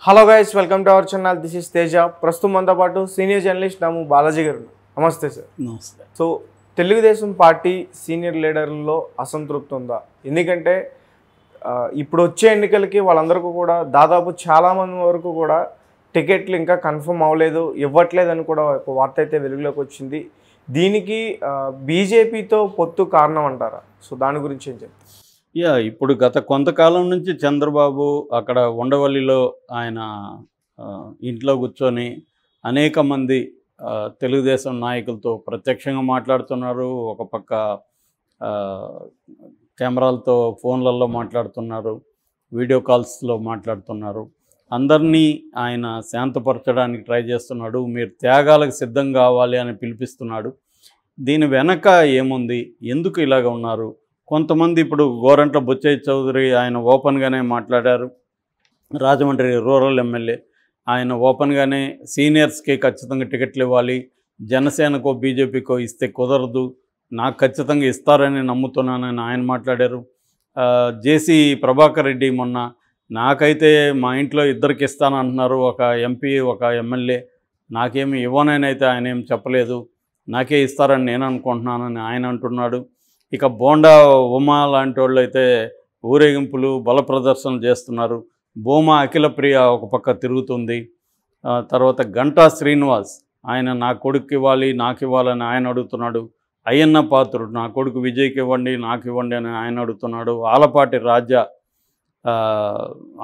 Hello guys, welcome to our channel. This is Teja. ప్రస్తుతం మనతో పాటు సీనియర్ జర్నలిస్ట్ నాము బాలాజీ గారు. నమస్తే సార్. నమస్తే. సో తెలుగుదేశం పార్టీ సీనియర్ లీడర్లలో అసంతృప్తి ఉందా? ఎందుకంటే ఇప్పుడు వచ్చే ఎన్నికలకి వాళ్ళందరికీ కూడా దాదాపు చాలామంది వరకు కూడా టికెట్లు ఇంకా కన్ఫర్మ్ అవ్వలేదు, ఇవ్వట్లేదని కూడా ఒక వార్త అయితే వెలుగులోకి వచ్చింది. దీనికి బీజేపీతో పొత్తు కారణం అంటారా? సో దాని గురించి ఏం చెప్తారు? ఇప్పుడు గత కొంతకాలం నుంచి చంద్రబాబు అక్కడ ఉండవల్లిలో ఆయన ఇంట్లో కూర్చొని అనేక మంది తెలుగుదేశం నాయకులతో ప్రత్యక్షంగా మాట్లాడుతున్నారు. ఒక పక్క కెమెరాలతో ఫోన్లలో మాట్లాడుతున్నారు, వీడియో కాల్స్లో మాట్లాడుతున్నారు. అందరినీ ఆయన శాంతపరచడానికి ట్రై చేస్తున్నాడు. మీరు త్యాగాలకు సిద్ధం కావాలి అని పిలిపిస్తున్నాడు. దీని వెనక ఏముంది, ఎందుకు ఇలాగ ఉన్నారు? కొంతమంది ఇప్పుడు గోరంట్ల బుచ్చయ్య చౌదరి ఆయన ఓపెన్గానే మాట్లాడారు. రాజమండ్రి రూరల్ ఎమ్మెల్యే ఆయన ఓపెన్గానే సీనియర్స్కి ఖచ్చితంగా టికెట్లు ఇవ్వాలి, జనసేనకో బీజేపీకో ఇస్తే కుదరదు, నాకు ఖచ్చితంగా ఇస్తారని నమ్ముతున్నానని ఆయన మాట్లాడారు. జేసీ ప్రభాకర్ రెడ్డి మొన్న నాకైతే మా ఇంట్లో ఇద్దరికి ఇస్తానంటున్నారు, ఒక ఎంపీ ఒక ఎమ్మెల్యే, నాకేమి ఇవ్వనని అయితే ఆయన ఏం చెప్పలేదు, నాకే ఇస్తారని నేను అనుకుంటున్నానని ఆయన అంటున్నాడు. ఇక బోండా ఉమా లాంటి వాళ్ళు అయితే ఊరేగింపులు బల ప్రదర్శనలు చేస్తున్నారు. భూమా అఖిలప్రియ ఒక పక్క తిరుగుతుంది. తర్వాత గంటా శ్రీనివాస్ ఆయన నా కొడుకు ఇవ్వాలి, నాకు ఇవ్వాలని ఆయన అడుగుతున్నాడు. అయ్యన్న పాత్రుడు నా కొడుకు విజయ్కి ఇవ్వండి, నాకు ఇవ్వండి అని ఆయన అడుగుతున్నాడు. ఆలపాటి రాజా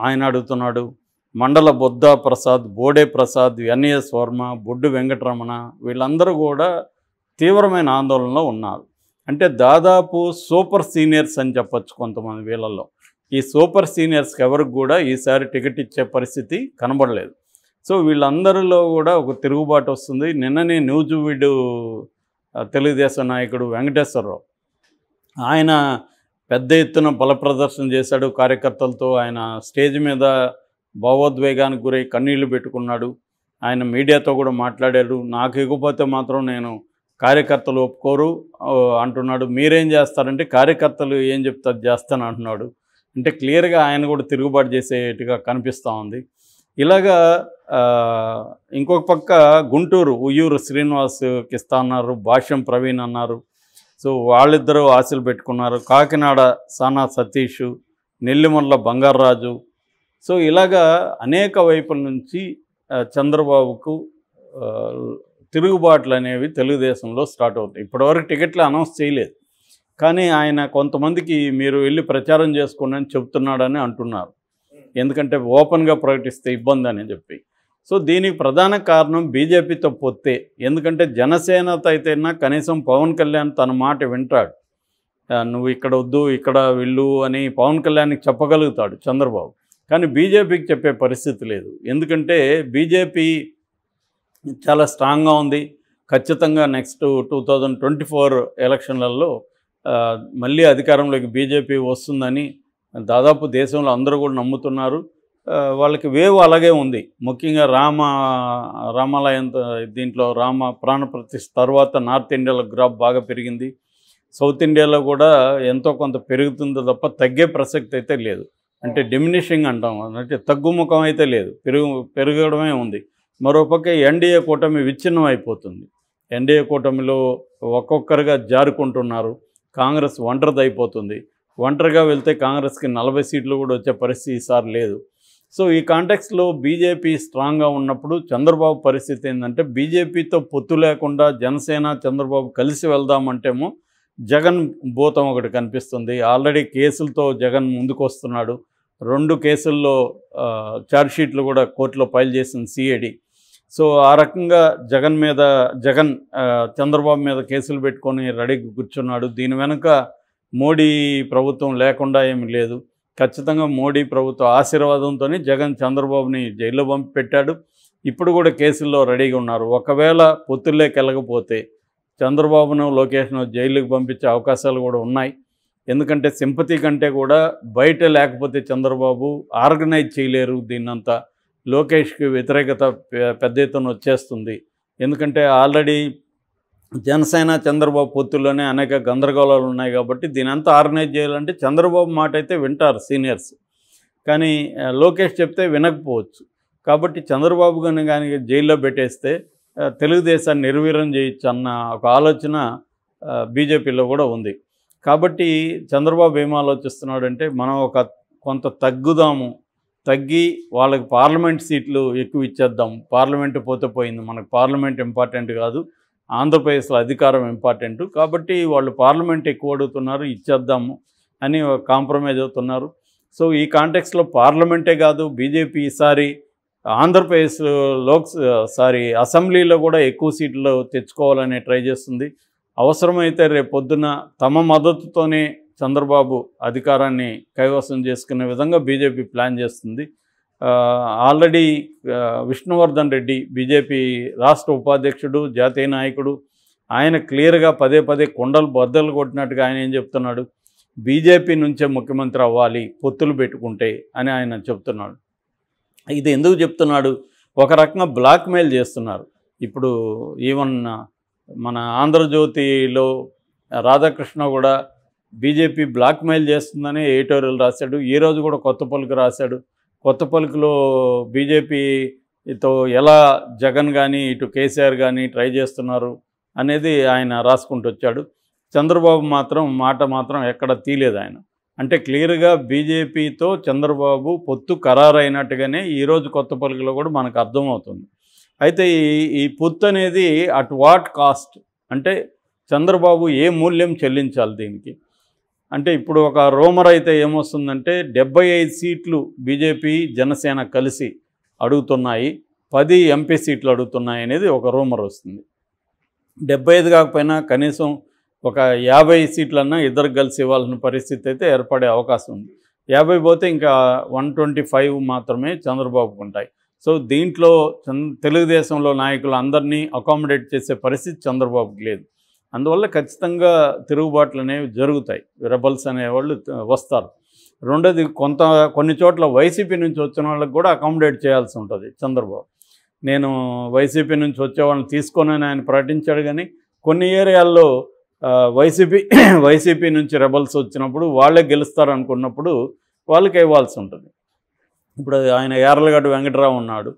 ఆయన అడుగుతున్నాడు. మండల బొద్దా ప్రసాద్, బోడే ప్రసాద్, ఎన్ఎస్ వర్మ, బొడ్డు వెంకటరమణ వీళ్ళందరూ కూడా తీవ్రమైన ఆందోళనలో ఉన్నారు. అంటే దాదాపు సూపర్ సీనియర్స్ అని చెప్పచ్చు కొంతమంది వీళ్ళల్లో. ఈ సూపర్ సీనియర్స్కి ఎవరికి కూడా ఈసారి టికెట్ ఇచ్చే పరిస్థితి కనబడలేదు. సో వీళ్ళందరిలో కూడా ఒక తిరుగుబాటు వస్తుంది. నిన్ననే న్యూజివీడు తెలుగుదేశం నాయకుడు వెంకటేశ్వరరావు ఆయన పెద్ద ఎత్తున బల ప్రదర్శన చేశాడు కార్యకర్తలతో. ఆయన స్టేజ్ మీద భావోద్వేగానికి గురై కన్నీళ్లు పెట్టుకున్నాడు. ఆయన మీడియాతో కూడా మాట్లాడాడు. నాకు ఇవ్వకపోతే మాత్రం నేను కార్యకర్తలు ఒప్పుకోరు అంటున్నాడు. మీరేం చేస్తారంటే కార్యకర్తలు ఏం చెప్తారు చేస్తాను అంటున్నాడు. అంటే క్లియర్గా ఆయన కూడా తిరుగుబాటు చేసేట్టుగా కనిపిస్తూ ఉంది. ఇలాగా ఇంకొక పక్క గుంటూరు ఉయ్యూరు శ్రీనివాస్కి ఇస్తా అన్నారు, భాష్యం ప్రవీణ్ అన్నారు. సో వాళ్ళిద్దరూ ఆశలు పెట్టుకున్నారు. కాకినాడ సానా సతీష్, నెల్లిమల్ల బంగారాజు. సో ఇలాగా అనేక వైపుల నుంచి చంద్రబాబుకు తిరుగుబాట్లు అనేవి తెలుగుదేశంలో స్టార్ట్ అవుతాయి. ఇప్పటివరకు టికెట్లు అనౌన్స్ చేయలేదు, కానీ ఆయన కొంతమందికి మీరు వెళ్ళి ప్రచారం చేసుకోండి అని చెప్తున్నాడని అంటున్నారు. ఎందుకంటే ఓపెన్గా ప్రకటిస్తే ఇబ్బంది అని చెప్పి. సో దీనికి ప్రధాన కారణం బీజేపీతో పొత్తే. ఎందుకంటే జనసేనతో అయితేనా కనీసం పవన్ కళ్యాణ్ తన మాట వింటాడు. నువ్వు ఇక్కడ వద్దు ఇక్కడ వెళ్ళు అని పవన్ కళ్యాణ్కి చెప్పగలుగుతాడు చంద్రబాబు. కానీ బీజేపీకి చెప్పే పరిస్థితి లేదు. ఎందుకంటే బీజేపీ చాలా స్ట్రాంగ్గా ఉంది. ఖచ్చితంగా నెక్స్ట్ 2024 ఎలక్షన్లలో మళ్ళీ అధికారంలోకి బీజేపీ వస్తుందని దాదాపు దేశంలో అందరూ కూడా నమ్ముతున్నారు. వాళ్ళకి వేవ్ అలాగే ఉంది. ముఖ్యంగా రామాలయం దీంట్లో రామ ప్రాణప్రతిష్ఠ తర్వాత నార్త్ ఇండియాలో గ్రాఫ్ బాగా పెరిగింది. సౌత్ ఇండియాలో కూడా ఎంతో కొంత పెరుగుతుందో తప్ప తగ్గే ప్రసక్తి అయితే లేదు. అంటే డిమినిషింగ్ అంటాం, అంటే తగ్గుముఖం అయితే లేదు, పెరగడమే ఉంది. మరోపక్క ఎన్డీఏ కూటమి విచ్ఛిన్నం అయిపోతుంది. ఎన్డీఏ కూటమిలో ఒక్కొక్కరుగా జారుకుంటున్నారు. కాంగ్రెస్ ఒంటరిది అయిపోతుంది. ఒంటరిగా వెళ్తే కాంగ్రెస్కి 40 సీట్లు కూడా వచ్చే పరిస్థితి ఈసారి లేదు. సో ఈ కాంటెక్స్లో బీజేపీ స్ట్రాంగ్గా ఉన్నప్పుడు చంద్రబాబు పరిస్థితి ఏంటంటే బీజేపీతో పొత్తు లేకుండా జనసేన చంద్రబాబు కలిసి వెళ్దామంటేమో జగన్ భూతం ఒకటి కనిపిస్తుంది. ఆల్రెడీ కేసులతో జగన్ ముందుకు వస్తున్నాడు. 2 కేసుల్లో ఛార్జ్షీట్లు కూడా కోర్టులో ఫైల్ చేసింది సిఐడి. సో ఆ రకంగా జగన్ చంద్రబాబు మీద కేసులు పెట్టుకొని రెడీకి కూర్చున్నాడు. దీని వెనుక మోడీ ప్రభుత్వం లేకుండా ఏమి లేదు. ఖచ్చితంగా మోడీ ప్రభుత్వ ఆశీర్వాదంతోనే జగన్ చంద్రబాబుని జైల్లో పంపి పెట్టాడు. ఇప్పుడు కూడా కేసుల్లో రెడీగా ఉన్నారు. ఒకవేళ పొత్తుల్లోకి వెళ్ళకపోతే చంద్రబాబును లోకేష్ను జైలుకి పంపించే అవకాశాలు కూడా ఉన్నాయి. ఎందుకంటే సింపతి కంటే కూడా బయట లేకపోతే చంద్రబాబు ఆర్గనైజ్ చేయలేరు దీన్నంతా. లోకేష్కి వ్యతిరేకత పెద్ద ఎత్తున వచ్చేస్తుంది. ఎందుకంటే ఆల్రెడీ జనసేన చంద్రబాబు పొత్తుల్లోనే అనేక గందరగోళాలు ఉన్నాయి కాబట్టి దీనంతా ఆర్గనైజ్ చేయాలంటే చంద్రబాబు మాట అయితే వింటారు సీనియర్స్. కానీ లోకేష్ చెప్తే వినకపోవచ్చు. కాబట్టి చంద్రబాబు గారిని కానీ జైల్లో పెట్టేస్తే తెలుగుదేశాన్ని నిర్వీర్యం చేయొచ్చు అన్న ఒక ఆలోచన బీజేపీలో కూడా ఉంది. కాబట్టి చంద్రబాబు ఏం ఆలోచిస్తున్నాడంటే మనం కొంత తగ్గి వాళ్ళకి పార్లమెంట్ సీట్లు ఎక్కువ ఇచ్చేద్దాం, పార్లమెంటు పోతే పోయింది, మనకు పార్లమెంట్ ఇంపార్టెంట్ కాదు, ఆంధ్రప్రదేశ్లో అధికారం ఇంపార్టెంటు, కాబట్టి వాళ్ళు పార్లమెంట్ ఎక్కువ అడుగుతున్నారు, ఇచ్చేద్దాము అని కాంప్రమైజ్ అవుతున్నారు. సో ఈ కాంటెక్స్లో పార్లమెంటే కాదు, బీజేపీ ఈసారి ఆంధ్రప్రదేశ్ అసెంబ్లీలో కూడా ఎక్కువ సీట్లు తెచ్చుకోవాలని ట్రై చేస్తుంది. అవసరమైతే రేపు పొద్దున తమ మద్దతుతోనే చంద్రబాబు అధికారాన్ని కైవసం చేసుకునే విధంగా బీజేపీ ప్లాన్ చేస్తుంది. ఆల్రెడీ విష్ణువర్ధన్ రెడ్డి బీజేపీ రాష్ట్ర ఉపాధ్యక్షుడు, జాతీయ నాయకుడు, ఆయన క్లియర్గా పదే కుండలు బద్దలు కొట్టినట్టుగా ఆయన ఏం చెప్తున్నాడు, బీజేపీ నుంచే ముఖ్యమంత్రి అవ్వాలి పొత్తులు పెట్టుకుంటే అని ఆయన చెప్తున్నాడు. ఇది ఎందుకు చెప్తున్నాడు, ఒక రకంగా బ్లాక్మెయిల్ చేస్తున్నారు. ఇప్పుడు ఈవెన్ మన ఆంధ్రజ్యోతిలో రాధాకృష్ణ కూడా బీజేపీ బ్లాక్మెయిల్ చేస్తుందని ఎడిటోరియల్ రాశాడు. ఈరోజు కూడా కొత్త పలుకు రాశాడు. కొత్త పలుకులో బీజేపీతో ఎలా జగన్ కానీ ఇటు కేసీఆర్ కానీ ట్రై చేస్తున్నారు అనేది ఆయన రాసుకుంటూ వచ్చాడు. చంద్రబాబు మాట మాత్రం ఎక్కడ తీయలేదు ఆయన. అంటే క్లియర్గా బీజేపీతో చంద్రబాబు పొత్తు ఖరారైనట్టుగానే ఈరోజు కొత్త పలుకులో కూడా మనకు అర్థమవుతుంది. అయితే ఈ పొత్తు అనేది అట్ వాట్ కాస్ట్, అంటే చంద్రబాబు ఏ మూల్యం చెల్లించాలి దీనికి. అంటే ఇప్పుడు ఒక రూమర్ అయితే ఏమొస్తుందంటే 75 సీట్లు బీజేపీ జనసేన కలిసి అడుగుతున్నాయి, 10 ఎంపీ సీట్లు అడుగుతున్నాయి అనేది ఒక రూమర్ వస్తుంది. 75 కాకపోయినా కనీసం ఒక 50 సీట్లన్నా ఇద్దరు కలిసి ఇవ్వాల్సిన పరిస్థితి అయితే ఏర్పడే అవకాశం ఉంది. 50 పోతే ఇంకా 125 మాత్రమే చంద్రబాబుకు ఉంటాయి. సో దీంట్లో తెలుగుదేశంలో నాయకులు అందరినీ అకామిడేట్ చేసే పరిస్థితి చంద్రబాబుకి లేదు. అందువల్ల ఖచ్చితంగా తిరుగుబాట్లు అనేవి జరుగుతాయి, రెబల్స్ అనేవాళ్ళు వస్తారు. రెండోది కొన్ని చోట్ల వైసీపీ నుంచి వచ్చిన వాళ్ళకి కూడా అకామిడేట్ చేయాల్సి ఉంటుంది చంద్రబాబు. నేను వైసీపీ నుంచి వచ్చే వాళ్ళని తీసుకోనని ఆయన ప్రకటించాడు, కానీ కొన్ని ఏరియాల్లో వైసీపీ నుంచి రెబల్స్ వచ్చినప్పుడు వాళ్ళే గెలుస్తారనుకున్నప్పుడు వాళ్ళకి ఇవ్వాల్సి ఉంటుంది. ఇప్పుడు ఆయన యార్లగడ్డ వెంకటరావు ఉన్నాడు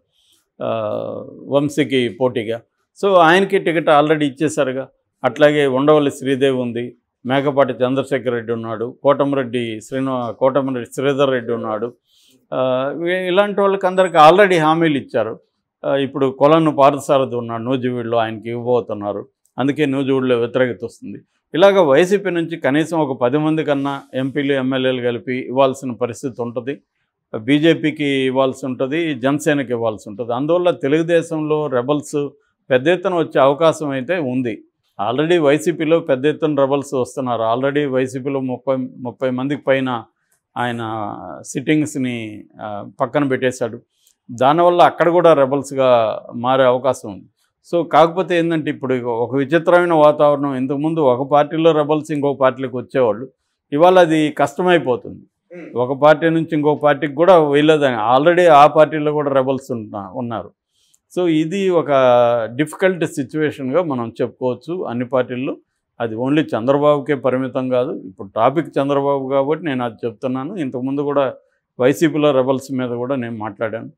వంశీకి పోటీగా, సో ఆయనకి టికెట్ ఆల్రెడీ ఇచ్చేశారుగా. అట్లాగే ఉండవల్లి శ్రీదేవి ఉంది, మేకపాటి చంద్రశేఖర్ రెడ్డి ఉన్నాడు, కోటమిరెడ్డి శ్రీధర్ రెడ్డి ఉన్నాడు. ఇలాంటి వాళ్ళకి అందరికీ ఆల్రెడీ హామీలు ఇచ్చారు. ఇప్పుడు కొలను పార్థసారథి ఉన్నాడు నూజివీడులో, ఆయనకి ఇవ్వబోతున్నారు. అందుకే నూజివీడులో వ్యతిరేకత వస్తుంది. ఇలాగ వైసీపీ నుంచి కనీసం ఒక 10 మంది కన్నా ఎంపీలు ఎమ్మెల్యేలు కలిపి ఇవ్వాల్సిన పరిస్థితి ఉంటుంది. బీజేపీకి ఇవ్వాల్సి ఉంటుంది, జనసేనకి ఇవ్వాల్సి ఉంటుంది. అందువల్ల తెలుగుదేశంలో రెబల్స్ పెద్ద ఎత్తున వచ్చే అవకాశం అయితే ఉంది. ఆల్రెడీ వైసీపీలో పెద్ద ఎత్తున రెబల్స్ వస్తున్నారు. ఆల్రెడీ వైసీపీలో 30 మందికి పైన ఆయన సిట్టింగ్స్ని పక్కన పెట్టేశాడు. దానివల్ల అక్కడ కూడా రెబల్స్గా మారే అవకాశం ఉంది. సో కాకపోతే ఏంటంటే ఇప్పుడు ఒక విచిత్రమైన వాతావరణం. ఇంతకుముందు ఒక పార్టీలో రెబల్స్ ఇంకొక పార్టీలోకి వచ్చేవాళ్ళు, ఇవాళ అది కష్టమైపోతుంది. ఒక పార్టీ నుంచి ఇంకో పార్టీకి కూడా వెళ్ళదని ఆల్రెడీ ఆ పార్టీలో కూడా రెబల్స్ ఉన్నారు. సో ఇది ఒక డిఫికల్ట్ సిచ్యువేషన్గా మనం చెప్పుకోవచ్చు అన్ని పార్టీల్లో. అది ఓన్లీ చంద్రబాబుకే పరిమితం కాదు. ఇప్పుడు టాపిక్ చంద్రబాబు కాబట్టి నేను అది చెప్తున్నాను. ఇంతకుముందు కూడా వైసీపీలో రెబల్స్ మీద కూడా నేను మాట్లాడాను.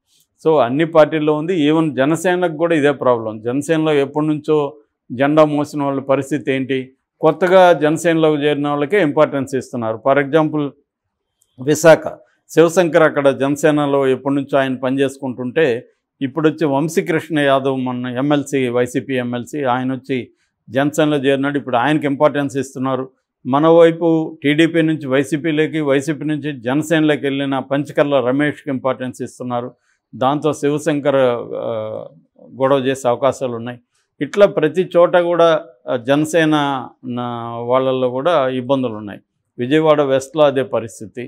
సో అన్ని పార్టీల్లో ఉంది. ఈవెన్ జనసేనకు కూడా ఇదే ప్రాబ్లం. జనసేనలో ఎప్పటి నుంచో జెండా మోసిన వాళ్ళ పరిస్థితి ఏంటి, కొత్తగా జనసేనలోకి చేరిన వాళ్ళకే ఇంపార్టెన్స్ ఇస్తున్నారు. ఫర్ ఎగ్జాంపుల్ విశాఖ శివశంకర్ అక్కడ జనసేనలో ఎప్పటి నుంచో ఆయన పనిచేసుకుంటుంటే ఇప్పుడు వచ్చి వంశీకృష్ణ యాదవ్ మొన్న ఎమ్మెల్సీ, వైసీపీ ఎమ్మెల్సీ, ఆయన వచ్చి జనసేనలో చేరినాడు. ఇప్పుడు ఆయనకి ఇంపార్టెన్స్ ఇస్తున్నారు. మన వైపు టీడీపీ నుంచి వైసీపీలోకి, వైసీపీ నుంచి జనసేనలోకి వెళ్ళిన పంచకర్ల రమేష్కి ఇంపార్టెన్స్ ఇస్తున్నారు. దాంతో శివశంకర్ గొడవ చేసే అవకాశాలు ఉన్నాయి. ఇట్లా ప్రతి చోట కూడా జనసేన వాళ్ళల్లో కూడా ఇబ్బందులు ఉన్నాయి. విజయవాడ వెస్ట్లో అదే పరిస్థితి.